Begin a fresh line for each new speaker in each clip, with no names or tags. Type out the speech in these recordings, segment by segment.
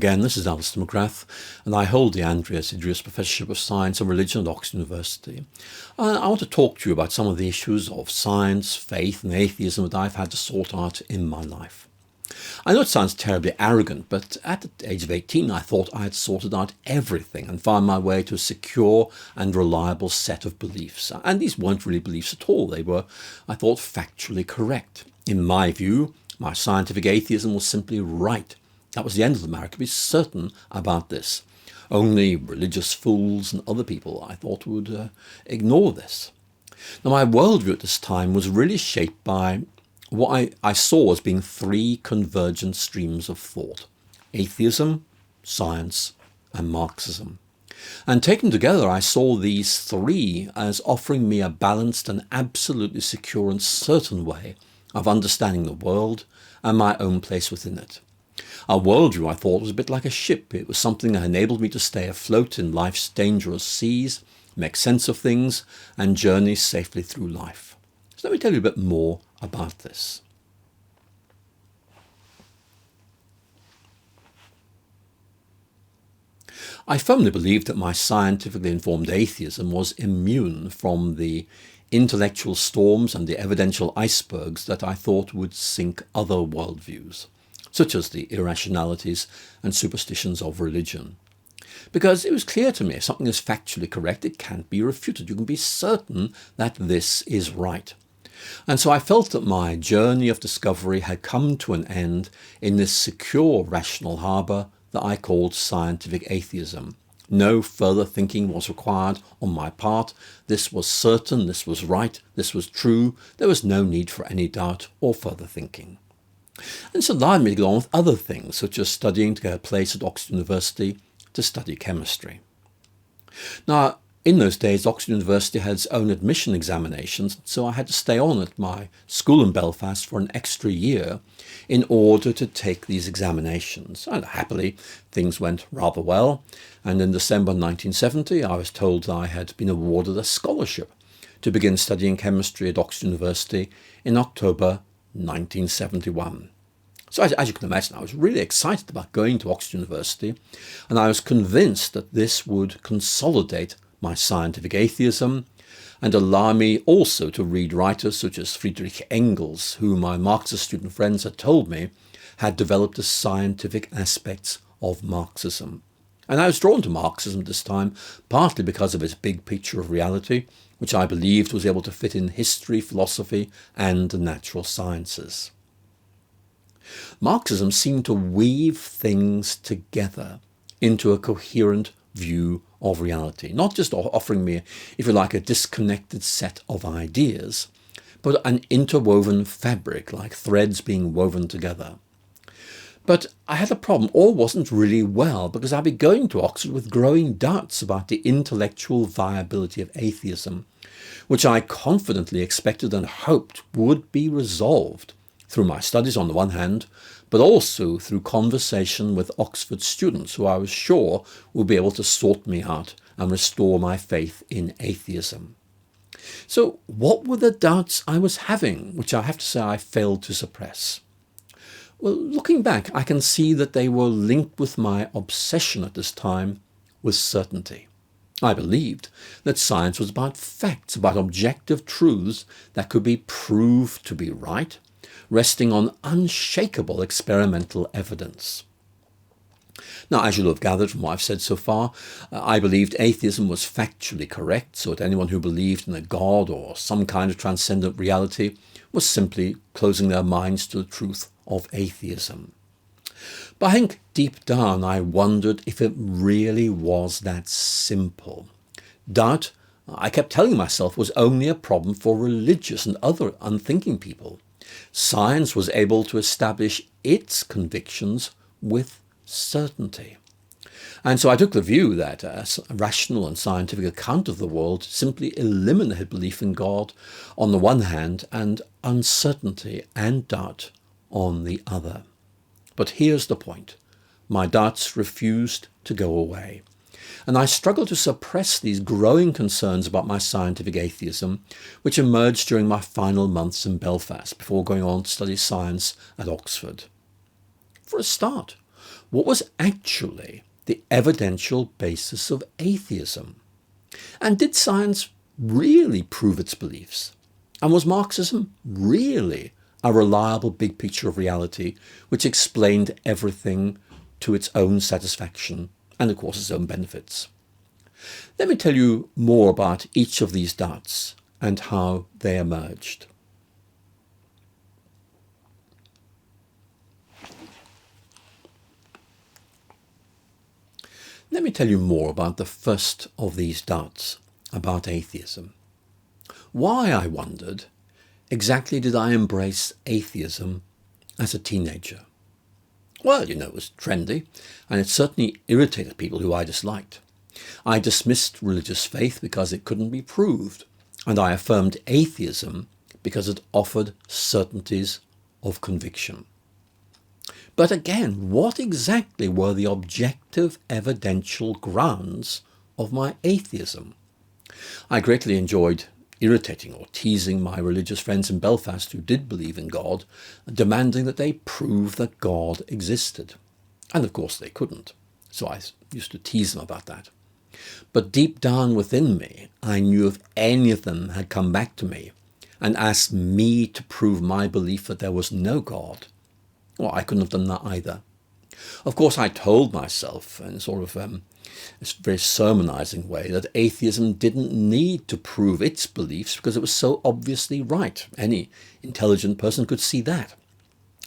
again. This is Alister McGrath, and I hold the An Atheist Professorship of Science and Religion at Oxford University. I want to talk to you about some of the issues of science, faith, and atheism that I've had to sort out in my life. I know it sounds terribly arrogant, but at the age of 18, I thought I had sorted out everything and found my way to a secure and reliable set of beliefs. And these weren't really beliefs at all. They were, I thought, factually correct. In my view, my scientific atheism was simply right. That was the end of the matter. I could be certain about this. Only religious fools and other people, I thought, would ignore this. Now, my worldview at this time was really shaped by what I saw as being three convergent streams of thought: atheism, science, and Marxism. And taken together, I saw these three as offering me a balanced and absolutely secure and certain way of understanding the world and my own place within it. Our worldview, I thought, was a bit like a ship. It was something that enabled me to stay afloat in life's dangerous seas, make sense of things, and journey safely through life. So let me tell you a bit more about this. I firmly believed that my scientifically informed atheism was immune from the intellectual storms and the evidential icebergs that I thought would sink other worldviews, such as the irrationalities and superstitions of religion. Because it was clear to me, if something is factually correct, it can't be refuted. You can be certain that this is right. And so I felt that my journey of discovery had come to an end in this secure rational harbour that I called scientific atheism. No further thinking was required on my part. This was certain, this was right, this was true. There was no need for any doubt or further thinking. And this allowed me to go on with other things, such as studying to get a place at Oxford University to study chemistry. Now, in those days, Oxford University had its own admission examinations, so I had to stay on at my school in Belfast for an extra year in order to take these examinations. And happily, things went rather well. And in December 1970, I was told I had been awarded a scholarship to begin studying chemistry at Oxford University in October 1971. So as you can imagine, I was really excited about going to Oxford University, and I was convinced that this would consolidate my scientific atheism and allow me also to read writers such as Friedrich Engels, who my Marxist student friends had told me had developed the scientific aspects of Marxism. And I was drawn to Marxism at this time, partly because of its big picture of reality, which I believed was able to fit in history, philosophy, and the natural sciences. Marxism seemed to weave things together into a coherent view of reality, not just offering me, if you like, a disconnected set of ideas, but an interwoven fabric, like threads being woven together. But I had a problem. All wasn't really well, because I'd be going to Oxford with growing doubts about the intellectual viability of atheism, which I confidently expected and hoped would be resolved through my studies on the one hand, but also through conversation with Oxford students who I was sure would be able to sort me out and restore my faith in atheism. So what were the doubts I was having, which I have to say I failed to suppress? Well, looking back, I can see that they were linked with my obsession at this time with certainty. I believed that science was about facts, about objective truths that could be proved to be right, resting on unshakable experimental evidence. Now, as you'll have gathered from what I've said so far, I believed atheism was factually correct, so that anyone who believed in a god or some kind of transcendent reality was simply closing their minds to the truth of atheism. But I think deep down I wondered if it really was that simple. Doubt, I kept telling myself, was only a problem for religious and other unthinking people. Science was able to establish its convictions with certainty. And so I took the view that a rational and scientific account of the world simply eliminated belief in God on the one hand and uncertainty and doubt on the other. But here's the point. My doubts refused to go away. And I struggled to suppress these growing concerns about my scientific atheism, which emerged during my final months in Belfast before going on to study science at Oxford. For a start, what was actually the evidential basis of atheism? And did science really prove its beliefs? And was Marxism really a reliable big picture of reality which explained everything to its own satisfaction and, of course, its own benefits? Let me tell you more about each of these doubts and how they emerged. Let me tell you more about the first of these doubts, about atheism. Why, I wondered, exactly did I embrace atheism as a teenager? Well, it was trendy, and it certainly irritated people who I disliked. I dismissed religious faith because it couldn't be proved, and I affirmed atheism because it offered certainties of conviction. But again, what exactly were the objective evidential grounds of my atheism? I greatly enjoyed irritating or teasing my religious friends in Belfast who did believe in God, demanding that they prove that God existed. And of course they couldn't, so I used to tease them about that. But deep down within me, I knew if any of them had come back to me and asked me to prove my belief that there was no God, well, I couldn't have done that either. Of course, I told myself in sort of a very sermonizing way that atheism didn't need to prove its beliefs because it was so obviously right. Any intelligent person could see that.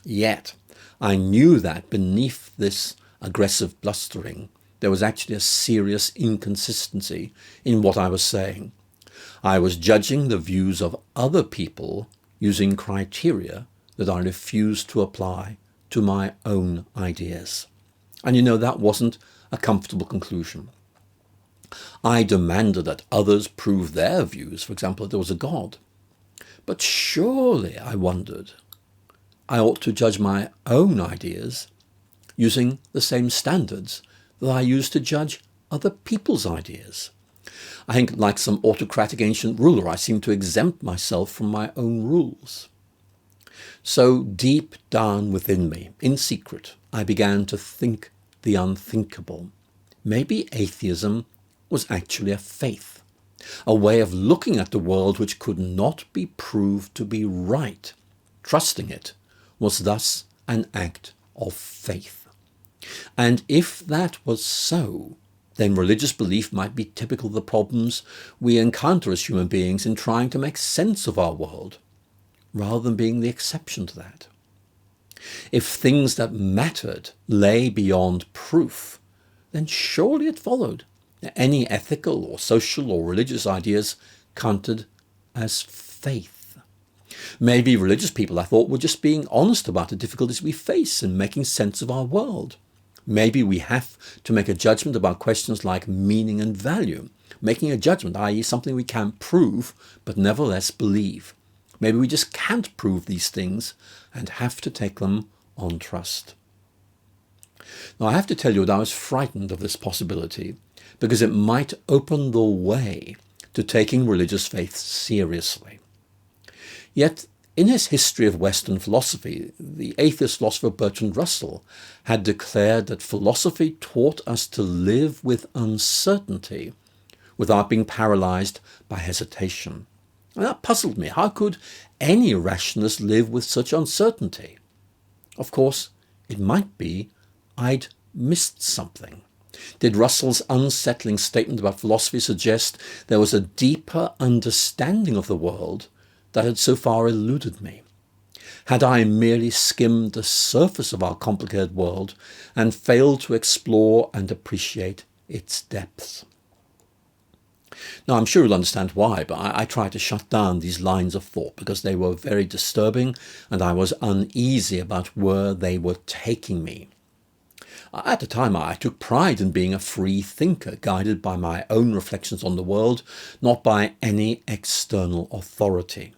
Yet, I knew that beneath this aggressive blustering, there was actually a serious inconsistency in what I was saying. I was judging the views of other people using criteria that I refused to apply to my own ideas. And that wasn't a comfortable conclusion. I demanded that others prove their views, for example, that there was a God. But surely, I wondered, I ought to judge my own ideas using the same standards that I use to judge other people's ideas. I think, like some autocratic ancient ruler, I seem to exempt myself from my own rules. So deep down within me, in secret, I began to think the unthinkable. Maybe atheism was actually a faith, a way of looking at the world which could not be proved to be right. Trusting it was thus an act of faith. And if that was so, then religious belief might be typical of the problems we encounter as human beings in trying to make sense of our world, rather than being the exception to that. If things that mattered lay beyond proof, then surely it followed that any ethical or social or religious ideas counted as faith. Maybe religious people, I thought, were just being honest about the difficulties we face in making sense of our world. Maybe we have to make a judgment about questions like meaning and value, making a judgment, i.e. something we can't prove but nevertheless believe. Maybe we just can't prove these things and have to take them on trust. Now, I have to tell you that I was frightened of this possibility because it might open the way to taking religious faith seriously. Yet, in his History of Western Philosophy, the atheist philosopher Bertrand Russell had declared that philosophy taught us to live with uncertainty without being paralyzed by hesitation. And that puzzled me. How could any rationalist live with such uncertainty? Of course, it might be I'd missed something. Did Russell's unsettling statement about philosophy suggest there was a deeper understanding of the world that had so far eluded me? Had I merely skimmed the surface of our complicated world and failed to explore and appreciate its depths? Now, I'm sure you'll understand why, but I tried to shut down these lines of thought because they were very disturbing and I was uneasy about where they were taking me. At the time, I took pride in being a free thinker, guided by my own reflections on the world, not by any external authority.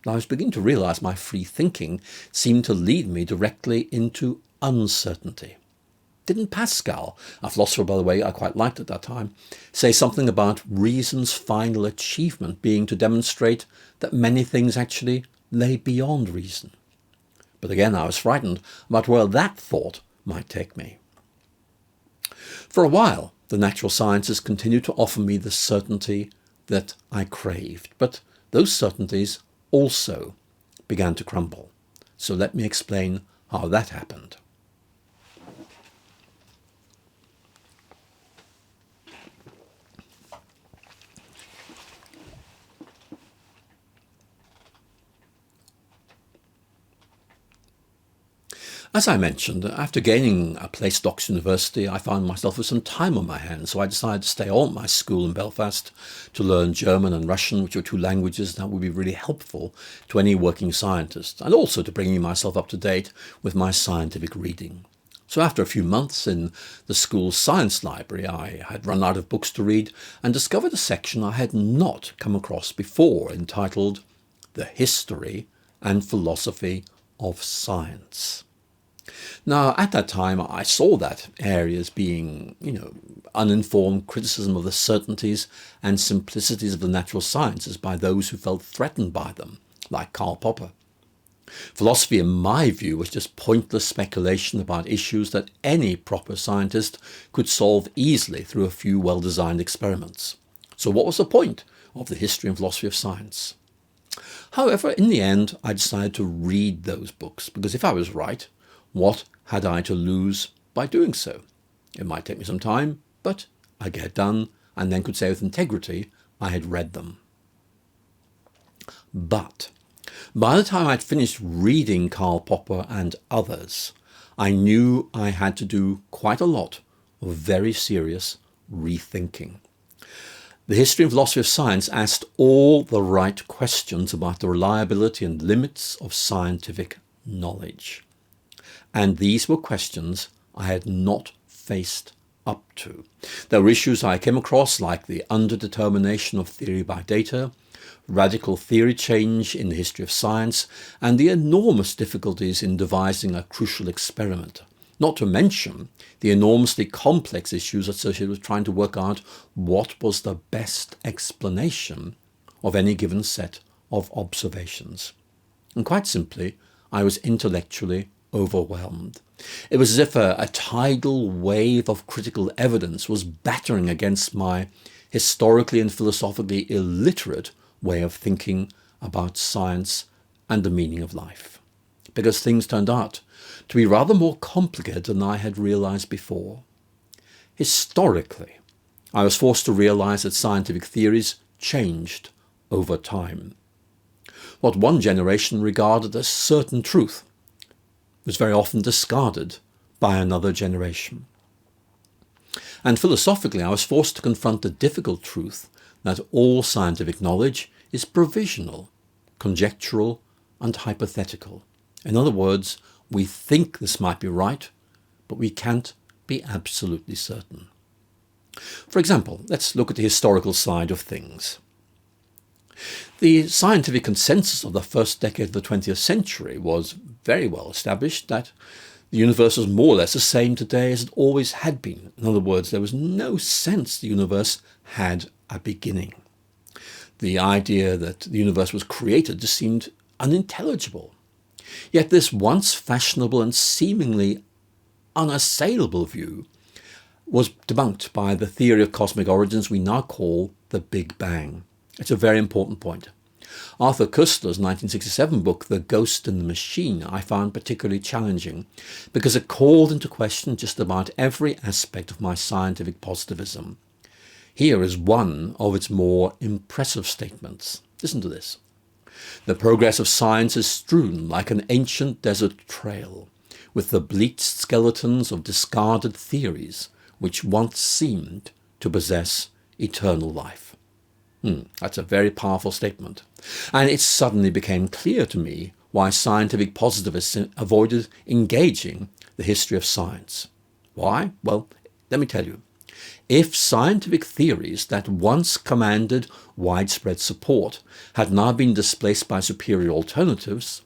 I was beginning to realize my free thinking seemed to lead me directly into uncertainty. Didn't Pascal, a philosopher, by the way, I quite liked at that time, say something about reason's final achievement being to demonstrate that many things actually lay beyond reason? But again, I was frightened about where that thought might take me. For a while, the natural sciences continued to offer me the certainty that I craved, but those certainties also began to crumble. So let me explain how that happened. As I mentioned, after gaining a place at Oxford University, I found myself with some time on my hands, so I decided to stay on at my school in Belfast to learn German and Russian, which are two languages that would be really helpful to any working scientist, and also to bringing myself up to date with my scientific reading. So after a few months in the school's science library, I had run out of books to read and discovered a section I had not come across before entitled The History and Philosophy of Science. Now, at that time, I saw that area as being, uninformed criticism of the certainties and simplicities of the natural sciences by those who felt threatened by them, like Karl Popper. Philosophy, in my view, was just pointless speculation about issues that any proper scientist could solve easily through a few well-designed experiments. So what was the point of the history and philosophy of science? However, in the end, I decided to read those books, because if I was right, what had I to lose by doing so? It might take me some time, but I'd get it done and then could say with integrity I had read them. But by the time I'd finished reading Karl Popper and others, I knew I had to do quite a lot of very serious rethinking. The history and philosophy of science asked all the right questions about the reliability and limits of scientific knowledge. And these were questions I had not faced up to. There were issues I came across like the underdetermination of theory by data, radical theory change in the history of science, and the enormous difficulties in devising a crucial experiment. Not to mention the enormously complex issues associated with trying to work out what was the best explanation of any given set of observations. And quite simply, I was intellectually overwhelmed. It was as if a tidal wave of critical evidence was battering against my historically and philosophically illiterate way of thinking about science and the meaning of life. Because things turned out to be rather more complicated than I had realized before. Historically, I was forced to realize that scientific theories changed over time. What one generation regarded as certain truth was very often discarded by another generation. And philosophically, I was forced to confront the difficult truth that all scientific knowledge is provisional, conjectural, and hypothetical. In other words, we think this might be right, but we can't be absolutely certain. For example, let's look at the historical side of things. The scientific consensus of the first decade of the 20th century was very well established that the universe was more or less the same today as it always had been. In other words, there was no sense the universe had a beginning. The idea that the universe was created just seemed unintelligible. Yet this once fashionable and seemingly unassailable view was debunked by the theory of cosmic origins we now call the Big Bang. It's a very important point. Arthur Koestler's 1967 book, The Ghost in the Machine, I found particularly challenging because it called into question just about every aspect of my scientific positivism. Here is one of its more impressive statements. Listen to this. The progress of science is strewn like an ancient desert trail, with the bleached skeletons of discarded theories which once seemed to possess eternal life. That's a very powerful statement. And it suddenly became clear to me why scientific positivists avoided engaging the history of science. Why? Well, let me tell you. If scientific theories that once commanded widespread support had now been displaced by superior alternatives,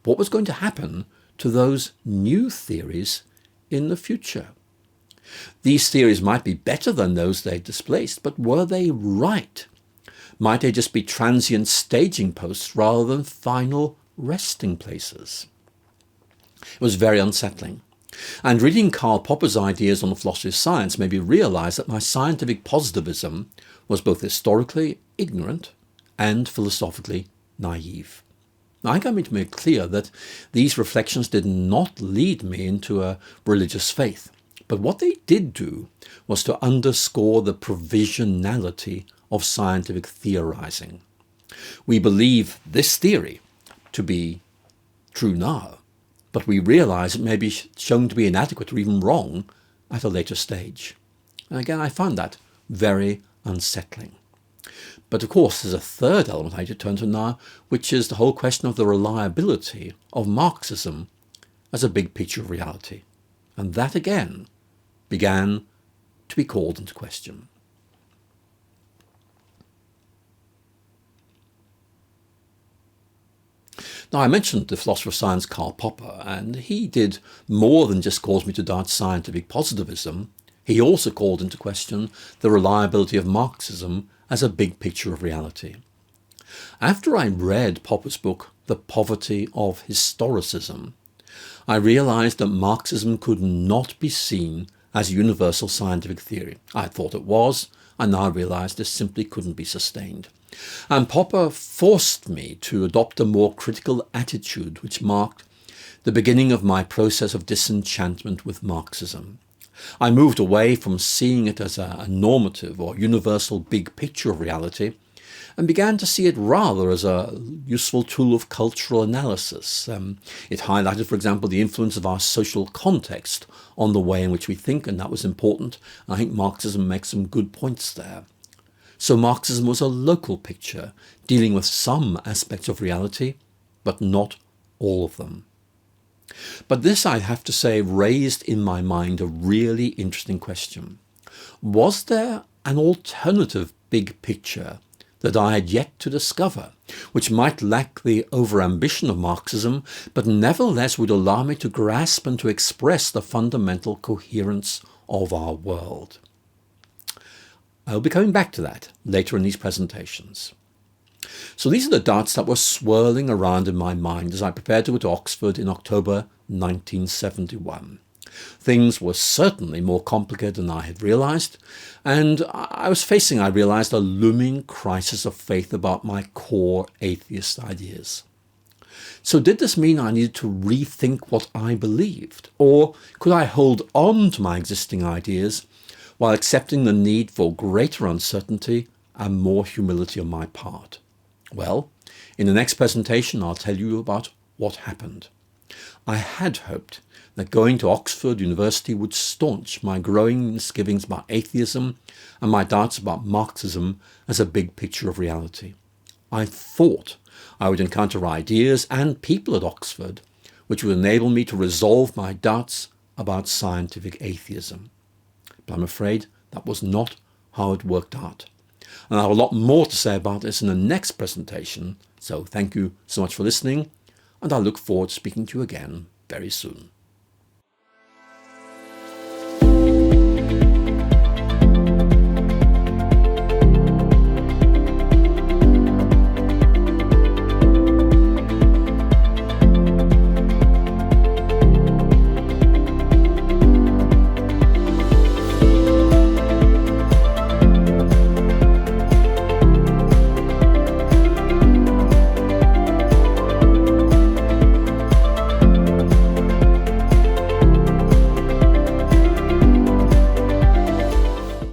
what was going to happen to those new theories in the future? These theories might be better than those they displaced, but were they right? Might they just be transient staging posts rather than final resting places? It was very unsettling. And reading Karl Popper's ideas on the philosophy of science made me realise that my scientific positivism was both historically ignorant and philosophically naive. Now, I can make clear that these reflections did not lead me into a religious faith, but what they did do was to underscore the provisionality of scientific theorizing. We believe this theory to be true now, but we realize it may be shown to be inadequate or even wrong at a later stage. And again, I found that very unsettling. But of course, there's a third element I need to turn to now, which is the whole question of the reliability of Marxism as a big picture of reality. And that again began to be called into question. Now, I mentioned the philosopher of science Karl Popper, and he did more than just cause me to doubt scientific positivism. He also called into question the reliability of Marxism as a big picture of reality. After I read Popper's book, The Poverty of Historicism, I realized that Marxism could not be seen as a universal scientific theory. I thought it was, and now I realize this simply couldn't be sustained. And Popper forced me to adopt a more critical attitude, which marked the beginning of my process of disenchantment with Marxism. I moved away from seeing it as a normative or universal big picture of reality and began to see it rather as a useful tool of cultural analysis. It highlighted, for example, the influence of our social context on the way in which we think, and that was important. I think Marxism makes some good points there. So Marxism was a local picture, dealing with some aspects of reality, but not all of them. But this, I have to say, raised in my mind a really interesting question. Was there an alternative big picture that I had yet to discover, which might lack the overambition of Marxism, but nevertheless would allow me to grasp and to express the fundamental coherence of our world? I'll be coming back to that later in these presentations. So these are the doubts that were swirling around in my mind as I prepared to go to Oxford in October 1971. Things were certainly more complicated than I had realized, and I was facing, I realized, a looming crisis of faith about my core atheist ideas. So did this mean I needed to rethink what I believed? Or could I hold on to my existing ideas while accepting the need for greater uncertainty and more humility on my part? Well, in the next presentation, I'll tell you about what happened. I had hoped that going to Oxford University would staunch my growing misgivings about atheism and my doubts about Marxism as a big picture of reality. I thought I would encounter ideas and people at Oxford which would enable me to resolve my doubts about scientific atheism. But I'm afraid that was not how it worked out. And I have a lot more to say about this in the next presentation, so thank you so much for listening, and I look forward to speaking to you again very soon.